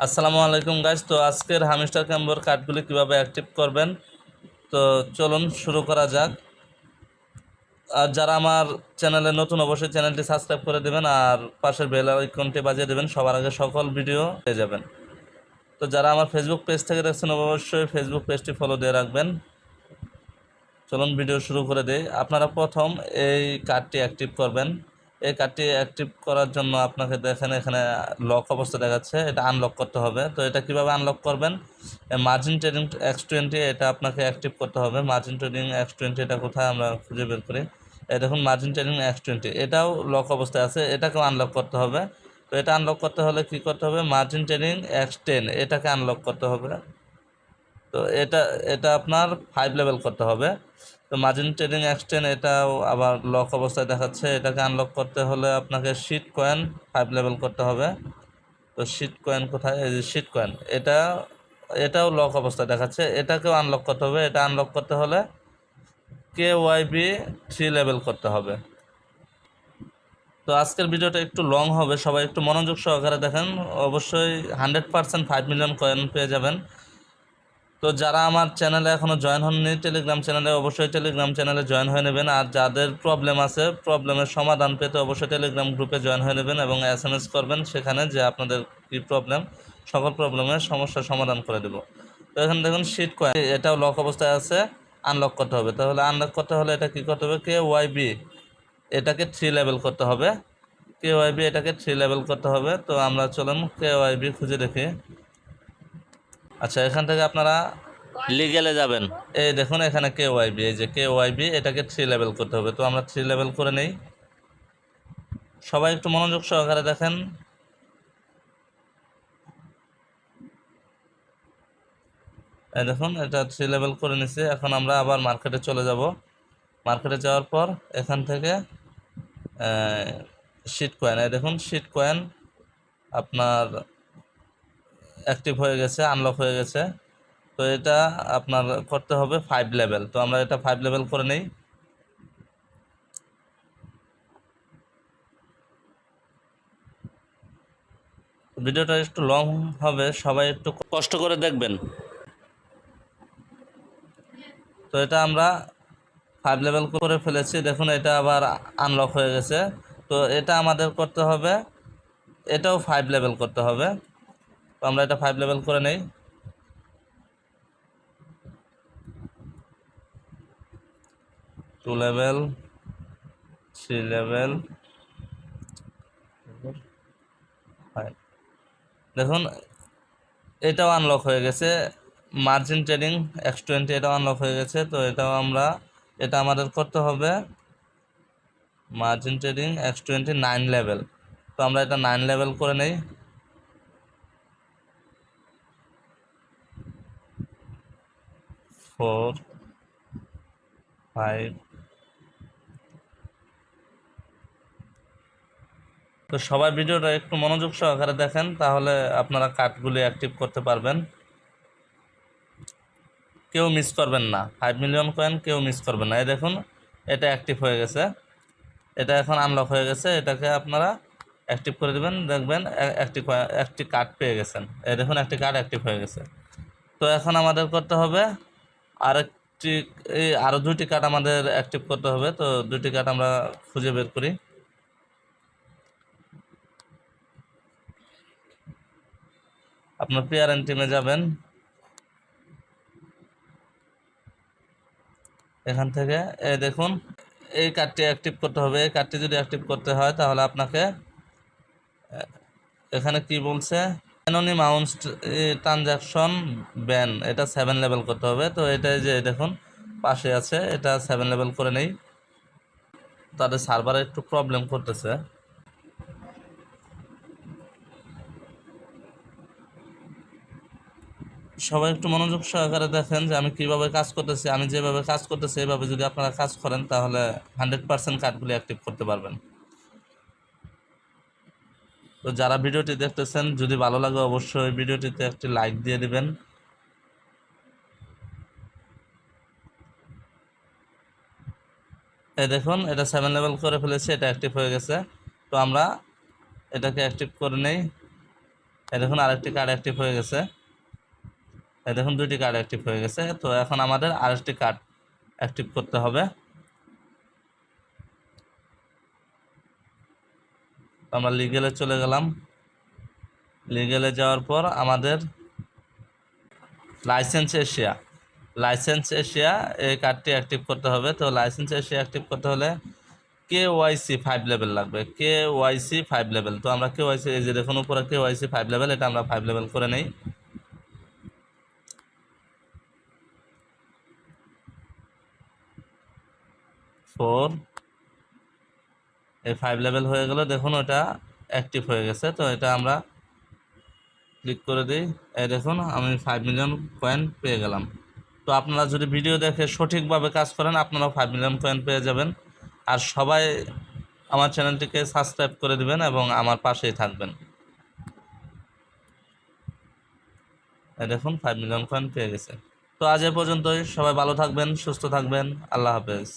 আসসালামু আলাইকুম গাইস। তো আজকের হামিস্টার ক্যাম্বোর কার্ডগুলি কিভাবে অ্যাক্টিভ করবেন, তো চলুন শুরু করা যাক। আর যারা আমার চ্যানেলে নতুন, অবশ্যই চ্যানেলটি সাবস্ক্রাইব করে দেবেন আর পাশের বেল আইকনটি বাজিয়ে দেবেন, সবার আগে সকল ভিডিও পেয়ে যাবেন। তো যারা আমার ফেসবুক পেজ থেকে দেখছেন, অবশ্যই ফেসবুক পেজটি ফলো দিয়ে রাখবেন। চলুন ভিডিও শুরু করে দিই। আপনারা প্রথম এই কার্ডটি অ্যাক্টিভ করবেন। এই কার্ডটি অ্যাক্টিভ করার জন্য আপনাকে দেখেন এখানে লক অবস্থা দেখাচ্ছে, এটা আনলক করতে হবে। তো এটা কিভাবে আনলক করবেন, মার্জিন ট্রেডিং X20 এটা আপনাকে অ্যাক্টিভ করতে হবে। মার্জিন ট্রেডিং X20 এটা কোথায় আমরা খুঁজে বের করি। এই দেখুন মার্জিন ট্রেডিং X20 এটাও লক অবস্থায় আছে, এটাকেও আনলক করতে হবে। তো এটা আনলক করতে হলে কি করতে হবে, মার্জিন ট্রেডিং X10 এটাকে আনলক করতে হবে। তো এটা এটা আপনার 5 লেভেল করতে হবে। তো মার্জিন ট্রেডিং X10 এটাও আবার লক অবস্থায় দেখাচ্ছে, এটাকে আনলক করতে হলে আপনাকে শিট কয়েন 5 লেভেল করতে হবে। তো শিট কয়েন কোথায়, এই যে শিট কয়েন এটাও লক অবস্থায় দেখাচ্ছে, এটাকেও আনলক করতে হবে। এটা আনলক করতে হলে KYB 3 লেভেল করতে হবে। তো আজকের ভিডিওটা একটু লং হবে, সবাই একটু মনোযোগ সহকারে দেখেন। অবশ্যই 100% 5 মিলিয়ন কয়েন পেয়ে যাবেন। তো যারা আমার চ্যানেলে এখনও জয়েন হননি টেলিগ্রাম চ্যানেলে, অবশ্যই টেলিগ্রাম চ্যানেলে জয়েন হয়ে নেবেন। আর যাদের প্রবলেম আছে, প্রবলেমের সমাধান পেতে অবশ্যই টেলিগ্রাম গ্রুপে জয়েন হয়ে নেবেন এবং SMS করবেন সেখানে যে আপনাদের কী প্রবলেম, সকল প্রবলেমের সমস্যার সমাধান করে দেব। তো এখানে দেখুন শিট কয়েন এটাও লক অবস্থায় আছে, আনলক করতে হবে। তাহলে আনলক করতে হলে এটা কী করতে হবে, KYB এটাকে 3 লেভেল করতে হবে। KYB এটাকে 3 লেভেল করতে হবে। তো আমরা চলুন KYB খুঁজে দেখি। আচ্ছা, এখান থেকে আপনারা লিগেলে যাবেন। এই দেখুন এখানে KYB, এই যে KYB এটাকে 3 লেভেল করতে হবে। তো আমরা 3 লেভেল করে নেই, সবাই একটু মনোযোগ সহকারে দেখেন। এই দেখুন এটা 3 লেভেল করে নিছি। এখন আমরা আবার মার্কেটে চলে যাব। মার্কেটে যাওয়ার পর এখান থেকে শিট কয়েন, এই দেখুন শিট কয়েন আপনার অ্যাক্টিভ হয়ে গেছে, আনলক হয়ে গেছে। তো এটা আপনার করতে হবে 5 লেভেল। তো আমরা এটা 5 লেভেল করে নেই। ভিডিওটা একটু লং হবে, সবাই একটু কষ্ট করে দেখবেন। তো এটা আমরা 5 লেভেল করে ফেলেছি, দেখুন এটা আবার আনলক হয়ে গেছে। তো এটা আমাদের করতে হবে, এটাও 5 লেভেল করতে হবে। তো আমরা এটা 5 লেভেল করে নেই। Two level, 3 level, 5। দেখুন এটাও আনলক হয়ে গেছে, মার্জিন ট্রেডিং X20 এটাও আনলক হয়ে গেছে। তো এটা আমাদের করতে হবে মার্জিন ট্রেডিং X20 9 লেভেল। তো আমরা এটা 9 লেভেল করে নেই। 4, 5। তো সবাই ভিডিওটা একটু মনোযোগ সহকারে দেখেন, তাহলে আপনারা কার্ডগুলি অ্যাক্টিভ করতে পারবেন। কেউ মিস করবেন না, 5 মিলিয়ন কয়েন কেউ মিস করবেন না। এই দেখুন এটা অ্যাক্টিভ হয়ে গেছে, এটা এখন আনলক হয়ে গেছে। এটাকে আপনারা অ্যাক্টিভ করে দেবেন, দেখবেন একটি কার্ড পেয়ে গেছেন। এই দেখুন একটি কার্ড অ্যাক্টিভ হয়ে গেছে। তো এখন আমাদের করতে হবে আরেকটি, আরও 2টি কার্ড আমাদের অ্যাক্টিভ করতে হবে। তো 2টি কার্ড আমরা খুঁজে বের করি। আপনার প্লেয়ার টিমে যাবেন, এখান থেকে এই দেখুন এই কার্ডটি অ্যাক্টিভ করতে হবে। এই কার্ডটি যদি অ্যাক্টিভ করতে হয় তাহলে আপনাকে এখানে কি বলছে, অ্যানোনিমাস ট্রানজাকশন ব্যান, এটা 7 লেভেল করতে হবে। তো এটাই যে দেখুন পাশে আছে, এটা 7 লেভেল করে নেই। তাদের সার্ভারে একটু প্রবলেম করতেছে। সবাই একটু মনোযোগ সহকারে দেখেন যে আমি কিভাবে কাজ করতেছি। আমি যেভাবে কাজ করতেছি এভাবে যদি আপনারা কাজ করেন তাহলে 100% কার্ডগুলি অ্যাক্টিভ করতে পারবেন। তো যারা ভিডিওটি দেখতেছেন, যদি ভালো লাগে অবশ্যই ভিডিওটিতে একটি লাইক দিয়ে দিবেন। এই দেখুন এটা 7 লেভেল করে ফেলেছে, এটা অ্যাক্টিভ হয়ে গেছে। তো আমরা এটাকে অ্যাক্টিভ করে নেই। এই দেখুন আরেকটি কার্ড অ্যাক্টিভ হয়ে গেছে, এই দেখুন 2টি কার্ড অ্যাক্টিভ হয়ে গেছে। তো এখন আমাদের আরেকটি কার্ড অ্যাক্টিভ করতে হবে। আমরা লিগেলে চলে গেলাম। লিগেলে যাওয়ার পর আমাদের লাইসেন্স এশিয়া এই কার্ডটি অ্যাক্টিভ করতে হবে। তো লাইসেন্স এশিয়া অ্যাক্টিভ করতে হলে KYC 5 লেভেল লাগবে, KYC 5 লেভেল। তো আমরা KYC, এই যে দেখুন উপরে KYC 5 লেভেল, এটা আমরা 5 লেভেল করে নেই। এই 5 লেভেল হয়ে গেল, দেখুন ওটা অ্যাক্টিভ হয়ে গেছে। তো এটা আমরা ক্লিক করে দিই, এই দেখুন আমি 5 মিলিয়ন কয়েন পেয়ে গেলাম। তো আপনারা যদি ভিডিও দেখে সঠিকভাবে কাজ করেন আপনারাও 5 মিলিয়ন কয়েন পেয়ে যাবেন। আর সবাই আমার চ্যানেলটিকে সাবস্ক্রাইব করে দিবেন এবং আমার পাশেই থাকবেন। এই দেখুন 5 মিলিয়ন কয়েন পেয়ে গেছে। তো আজ এ পর্যন্তই, সবাই ভালো থাকবেন, সুস্থ থাকবেন, আল্লাহ হাফেজ।